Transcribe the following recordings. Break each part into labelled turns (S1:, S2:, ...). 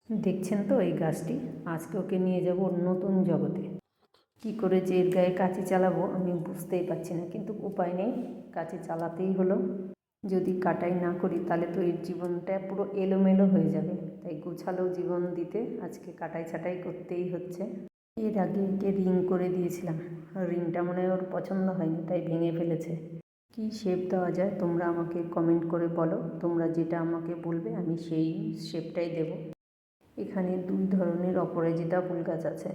S1: দেখছেন তো এই গাছটি, আজকে ওকে নিয়ে যাব নতুন জগতে। কি করে যে এর গায়ে কাঁচি চালাবো আমি বুঝতেই পারছি না, কিন্তু উপায় নেই, কাঁচি চালাতেই হলো। যদি কাটাই না করি তাহলে তো এর জীবনটা পুরো এলোমেলো হয়ে যাবে, তাই গোছালো জীবন দিতে আজকে কাটাই ছাটাই করতেই হচ্ছে। এর আগে একে রিং করে দিয়েছিলাম, রিংটা মনে হয় ওর পছন্দ হয়নি, তাই ভেঙে ফেলেছে। কি শেপ দেওয়া যায় তোমরা আমাকে কমেন্ট করে বলো, তোমরা যেটা আমাকে বলবে আমি সেই শেপটাই দেবো। এখানে দুই ধরনের অপরাজিতা ফুল গাছ আছে,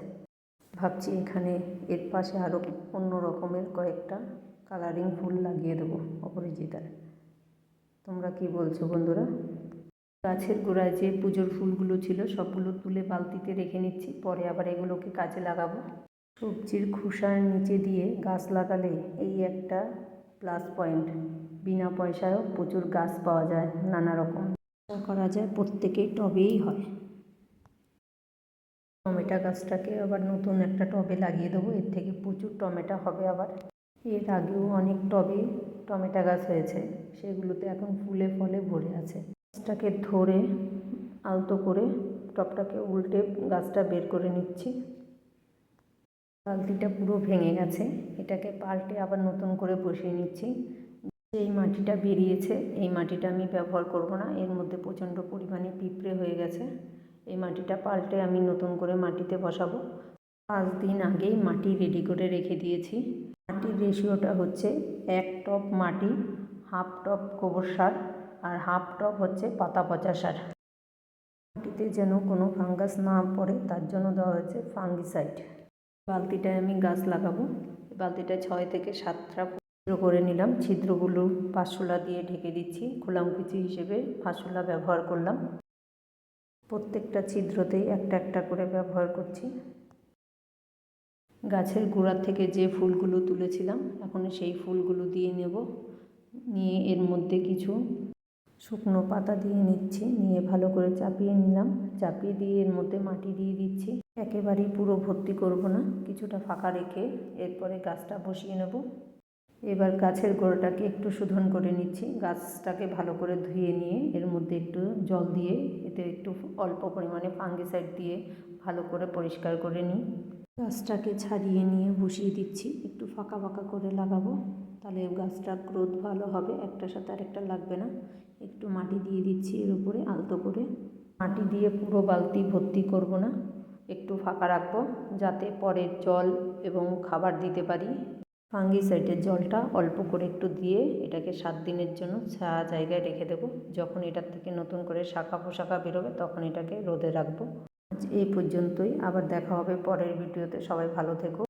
S1: ভাবছি এখানে এর পাশে আরও অন্য রকমের কয়েকটা কালারিং ফুল লাগিয়ে দেবো অপরাজিতার। তোমরা কি বলছো বন্ধুরা? গাছের গোড়ায় যে পুজোর ফুলগুলো ছিল সবগুলো তুলে বালতিতে রেখে নিচ্ছি, পরে আবার এগুলোকে কাজে লাগাবো। সবজির খোসার নিচে দিয়ে গাছ লাগালে এই একটা প্লাস পয়েন্ট, বিনা পয়সায়ও প্রচুর গাছ পাওয়া যায়, নানা রকম করা যায়, প্রত্যেকেই টবেই হয়। টমেটো গাছটাকে আবার নতুন একটা টবে লাগিয়ে দেবো, এর থেকে প্রচুর টমেটো হবে। আবার এর আগেও অনেক টবে টমেটো গাছ হয়েছে, সেগুলোতে এখন ফুলে ফলে ভরে আছে। গাছটাকে ধরে আলতো করে টবটাকে উল্টে গাছটা বের করে নিচ্ছি। বালতিটা পুরো ভেঙে গেছে, এটাকে পাল্টে আবার নতুন করে বসিয়ে নিচ্ছি। এই মাটিটা বেরিয়েছে, এই মাটিটা আমি ব্যবহার করব না, এর মধ্যে প্রচণ্ড পরিমাণে পিঁপড়ে হয়ে গেছে। এই মাটিটা পাল্টে আমি নতুন করে মাটিতে বসাবো। 5 দিন আগেই মাটি রেডি করে রেখে দিয়েছি। মাটির রেশিওটা হচ্ছে 1 টব মাটি, হাফ টব গোবর সার আর হাফ টব হচ্ছে পাতা পচা সার। মাটিতে যেন কোনো ফাঙ্গাস না পড়ে তার জন্য দেওয়া হয়েছে ফাঙ্গিসাইড। বালতিটায় আমি গাছ লাগাবো, বালতিটায় 6 থেকে 7টা ছিদ্র করে নিলাম, ছিদ্রগুলো পাঁচশোলা দিয়ে ঢেকে দিচ্ছি। খোলামকুচি হিসেবে পাঁচশোলা ব্যবহার করলাম, প্রত্যেকটা ছিদ্রতেই একটা একটা করে ব্যবহার করছি। গাছের গোড়ার থেকে যে ফুলগুলো তুলেছিলাম এখন সেই ফুলগুলো দিয়ে নেব, নিয়ে এর মধ্যে কিছু শুকনো পাতা দিয়ে নিচ্ছি, নিয়ে ভালো করে চাপিয়ে নিলাম। চাপিয়ে দিয়ে এর মধ্যে মাটি দিয়ে দিচ্ছি, একেবারেই পুরো ভর্তি করব না, কিছুটা ফাঁকা রেখে এরপরে গাছটা বসিয়ে নেব। এবার গাছের গোড়াটাকে একটু শোধন করে নিচ্ছি, গাছটাকে ভালো করে ধুয়ে নিয়ে এর মধ্যে একটু জল দিয়ে এতে একটু অল্প পরিমাণে ফাঙ্গিসাইড দিয়ে ভালো করে পরিষ্কার করে নিই। গাছটাকে ছাড়িয়ে নিয়ে বসিয়ে দিচ্ছি, একটু ফাঁকা ফাঁকা করে লাগাবো, তাহলে গাছটার গ্রোথ ভালো হবে, একটার সাথে আরেকটা লাগবে না। একটু মাটি দিয়ে দিচ্ছি এর উপরে আলতো করে, মাটি দিয়ে পুরো বালতি ভর্তি করব না, একটু ফাঁকা রাখবো যাতে পরে জল এবং খাবার দিতে পারি। ফাঙ্গিসাইডের জলটা অল্প করে একটু দিয়ে এটাকে 7 দিনের জন্য ছায়া জায়গায় রেখে দেবো। যখন এটার থেকে নতুন করে শাখা পোশাখা বেরোবে তখন এটাকে রোদে রাখবো। আজ এই পর্যন্তই, আবার দেখা হবে পরের ভিডিওতে। সবাই ভালো থেকো।